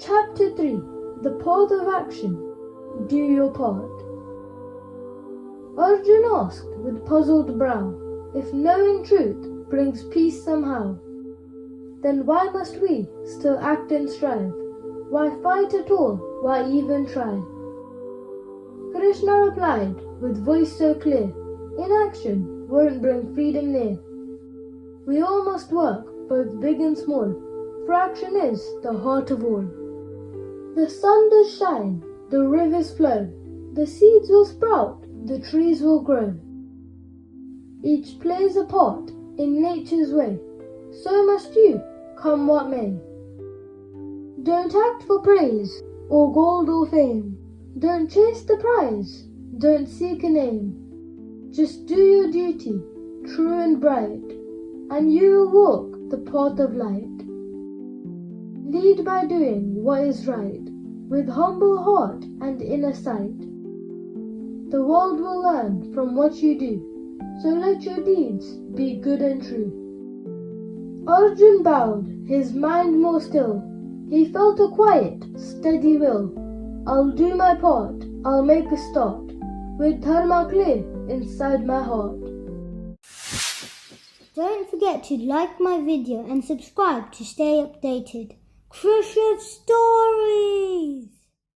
Chapter 3. The Path of Action. Do your part. Arjun asked with puzzled brow, if knowing truth brings peace somehow, then why must we still act and strive? Why fight at all? Why even try? Krishna replied with voice so clear, inaction won't bring freedom near. We all must work, both big and small, for action is the heart of all. The sun does shine, the rivers flow, the seeds will sprout, the trees will grow. Each plays a part in nature's way, so must you, come what may. Don't act for praise, or gold or fame. Don't chase the prize, don't seek a name. Just do your duty, true and bright, and you will walk the path of light. Lead by doing what is right, with humble heart and inner sight. The world will learn from what you do, so let your deeds be good and true. Arjun bowed, his mind more still. He felt a quiet, steady will. I'll do my part, I'll make a start, with dharma clear inside my heart. Don't forget to like my video and subscribe to stay updated. Krishna Stories!